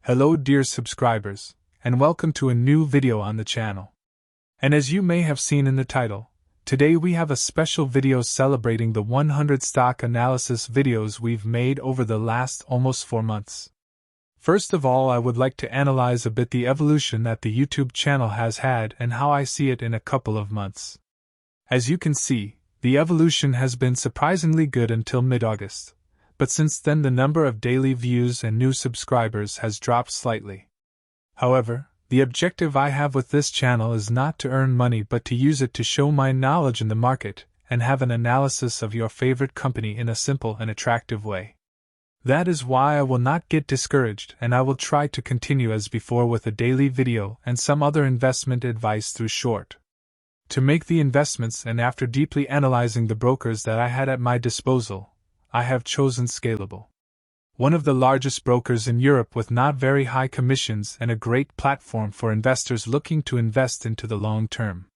Hello dear subscribers, and welcome to a new video on the channel. And as you may have seen in the title, today we have a special video celebrating the 100 stock analysis videos we've made over the last almost 4 months. First of all, I would like to analyze a bit the evolution that the YouTube channel has had and how I see it in a couple of months. As you can see, the evolution has been surprisingly good until mid-August, but since then the number of daily views and new subscribers has dropped slightly. However, the objective I have with this channel is not to earn money but to use it to show my knowledge in the market and have an analysis of your favorite company in a simple and attractive way. That is why I will not get discouraged, and I will try to continue as before with a daily video and some other investment advice through short. To make the investments, and after deeply analyzing the brokers that I had at my disposal, I have chosen Scalable, one of the largest brokers in Europe with not very high commissions and a great platform for investors looking to invest into the long term.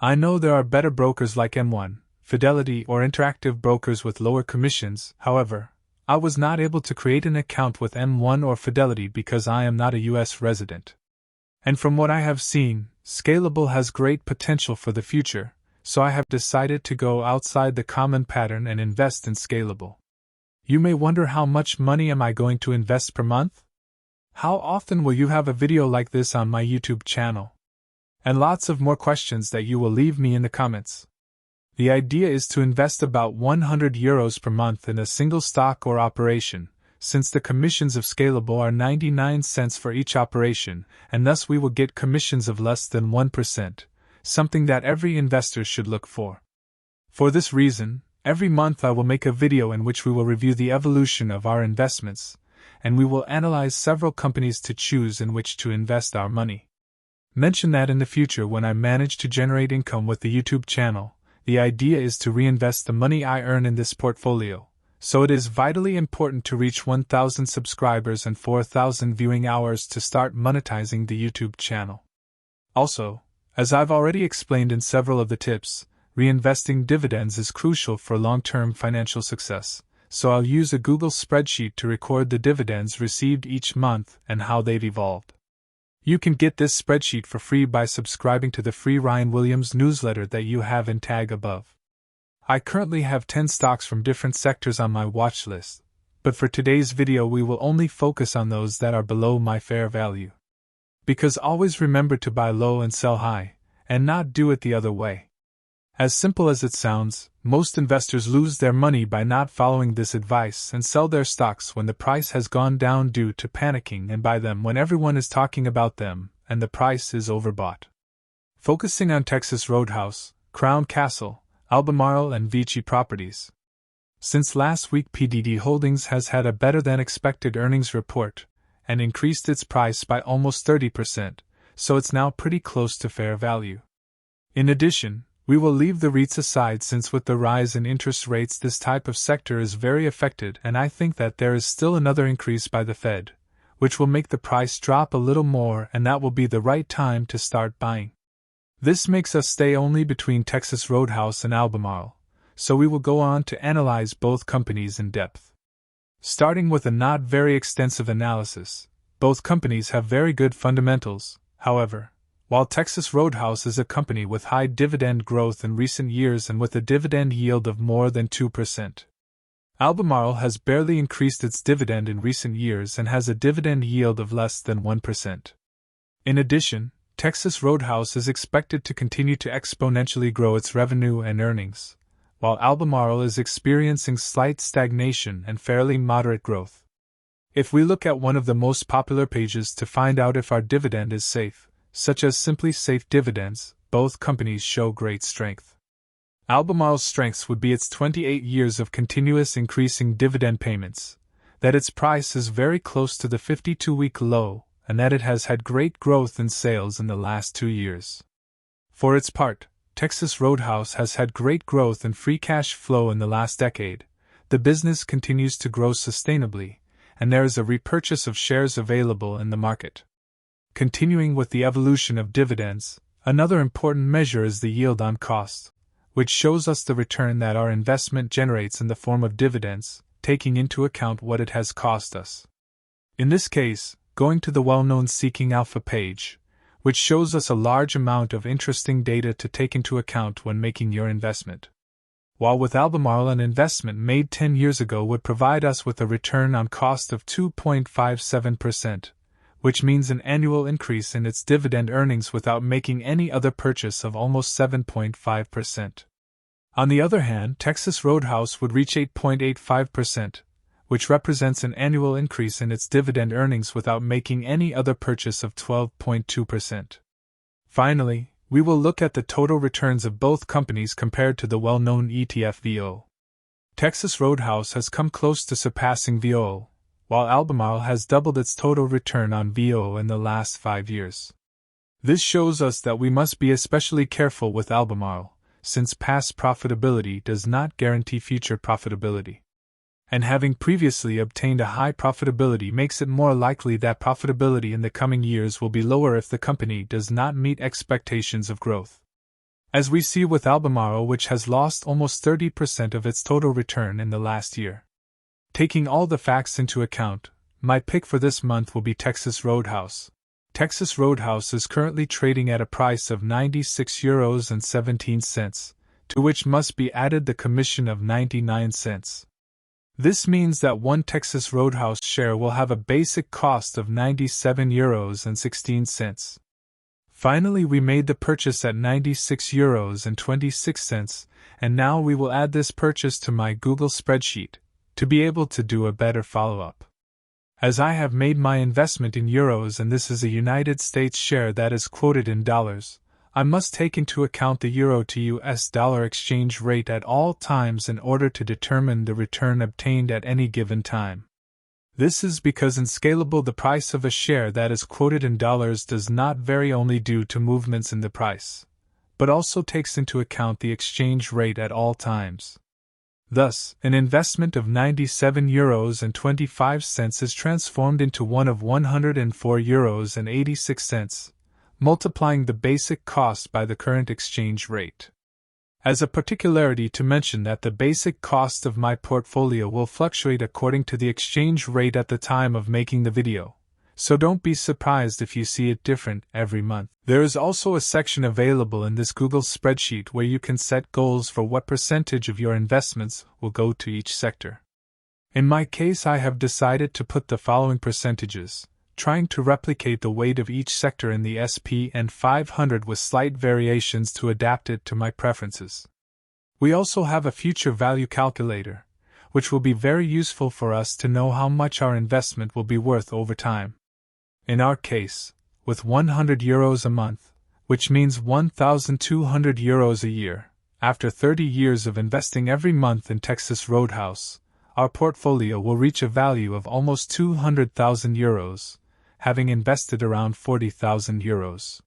I know there are better brokers like M1, Fidelity, or Interactive brokers with lower commissions. However, I was not able to create an account with M1 or Fidelity because I am not a US resident. And from what I have seen, Scalable has great potential for the future, so I have decided to go outside the common pattern and invest in Scalable. You may wonder, how much money am I going to invest per month? How often will you have a video like this on my YouTube channel? And lots of more questions that you will leave me in the comments. The idea is to invest about €100 per month in a single stock or operation, since the commissions of Scalable are 99 cents for each operation, and thus we will get commissions of less than 1%, something that every investor should look for. For this reason, every month I will make a video in which we will review the evolution of our investments, and we will analyze several companies to choose in which to invest our money. Mention that in the future, when I manage to generate income with the YouTube channel, the idea is to reinvest the money I earn in this portfolio, so it is vitally important to reach 1,000 subscribers and 4,000 viewing hours to start monetizing the YouTube channel. Also, as I've already explained in several of the tips, reinvesting dividends is crucial for long-term financial success, so I'll use a Google spreadsheet to record the dividends received each month and how they've evolved. You can get this spreadsheet for free by subscribing to the free Ryan Williams newsletter that you have in tag above. I currently have 10 stocks from different sectors on my watch list, but for today's video we will only focus on those that are below my fair value. Because always remember to buy low and sell high, and not do it the other way. As simple as it sounds, most investors lose their money by not following this advice and sell their stocks when the price has gone down due to panicking, and buy them when everyone is talking about them and the price is overbought. Focusing on Texas Roadhouse, Crown Castle, Albemarle and Vici Properties. Since last week, PDD Holdings has had a better than expected earnings report and increased its price by almost 30%, so it's now pretty close to fair value. In addition, we will leave the REITs aside, since with the rise in interest rates this type of sector is very affected, and I think that there is still another increase by the Fed, which will make the price drop a little more, and that will be the right time to start buying. This makes us stay only between Texas Roadhouse and Albemarle, so we will go on to analyze both companies in depth. Starting with a not very extensive analysis, both companies have very good fundamentals. However, while Texas Roadhouse is a company with high dividend growth in recent years and with a dividend yield of more than 2%, Albemarle has barely increased its dividend in recent years and has a dividend yield of less than 1%. In addition, Texas Roadhouse is expected to continue to exponentially grow its revenue and earnings, while Albemarle is experiencing slight stagnation and fairly moderate growth. If we look at one of the most popular pages to find out if our dividend is safe, such as Simply Safe Dividends, both companies show great strength. Albemarle's strengths would be its 28 years of continuous increasing dividend payments, that its price is very close to the 52-week low, and that it has had great growth in sales in the last 2 years. For its part, Texas Roadhouse has had great growth in free cash flow in the last decade. The business continues to grow sustainably, and there is a repurchase of shares available in the market. Continuing with the evolution of dividends, another important measure is the yield on cost, which shows us the return that our investment generates in the form of dividends, taking into account what it has cost us. In this case, going to the well-known Seeking Alpha page, which shows us a large amount of interesting data to take into account when making your investment. While with Albemarle, an investment made 10 years ago would provide us with a return on cost of 2.57%, which means an annual increase in its dividend earnings without making any other purchase of almost 7.5%. On the other hand, Texas Roadhouse would reach 8.85%, which represents an annual increase in its dividend earnings without making any other purchase of 12.2%. Finally, we will look at the total returns of both companies compared to the well-known ETF VO. Texas Roadhouse has come close to surpassing VO, while Albemarle has doubled its total return on VO in the last 5 years. This shows us that we must be especially careful with Albemarle, since past profitability does not guarantee future profitability. And having previously obtained a high profitability makes it more likely that profitability in the coming years will be lower if the company does not meet expectations of growth. As we see with Albemarle, which has lost almost 30% of its total return in the last year. Taking all the facts into account, my pick for this month will be Texas Roadhouse. Texas Roadhouse is currently trading at a price of €96.17, to which must be added the commission of 99 cents. This means that one Texas Roadhouse share will have a basic cost of €97.16. Finally, we made the purchase at €96.26, and now we will add this purchase to my Google spreadsheet, to be able to do a better follow-up. As I have made my investment in euros and this is a United States share that is quoted in dollars, I must take into account the euro to US dollar exchange rate at all times in order to determine the return obtained at any given time. This is because in Scalable the price of a share that is quoted in dollars does not vary only due to movements in the price, but also takes into account the exchange rate at all times. Thus, an investment of €97.25 is transformed into one of €104.86, multiplying the basic cost by the current exchange rate. As a particularity to mention that the basic cost of my portfolio will fluctuate according to the exchange rate at the time of making the video, so don't be surprised if you see it different every month. There is also a section available in this Google spreadsheet where you can set goals for what percentage of your investments will go to each sector. In my case, I have decided to put the following percentages, trying to replicate the weight of each sector in the SP and 500 with slight variations to adapt it to my preferences. We also have a future value calculator, which will be very useful for us to know how much our investment will be worth over time. In our case, with €100 a month, which means €1,200 a year, after 30 years of investing every month in Texas Roadhouse, our portfolio will reach a value of almost €200,000, having invested around €40,000.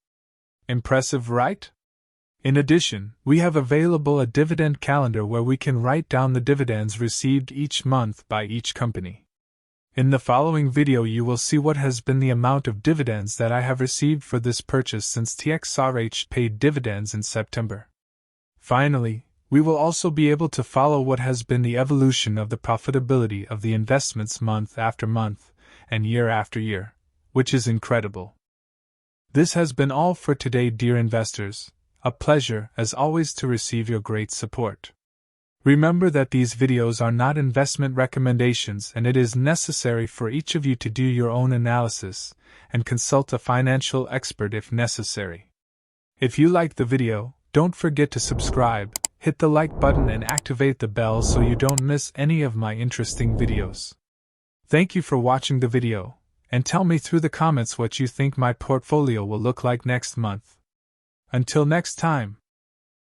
Impressive, right? In addition, we have available a dividend calendar where we can write down the dividends received each month by each company. In the following video you will see what has been the amount of dividends that I have received for this purchase since TXRH paid dividends in September. Finally, we will also be able to follow what has been the evolution of the profitability of the investments month after month and year after year, which is incredible. This has been all for today, dear investors. A pleasure, as always, to receive your great support. Remember that these videos are not investment recommendations and it is necessary for each of you to do your own analysis and consult a financial expert if necessary. If you liked the video, don't forget to subscribe, hit the like button and activate the bell so you don't miss any of my interesting videos. Thank you for watching the video, and tell me through the comments what you think my portfolio will look like next month. Until next time,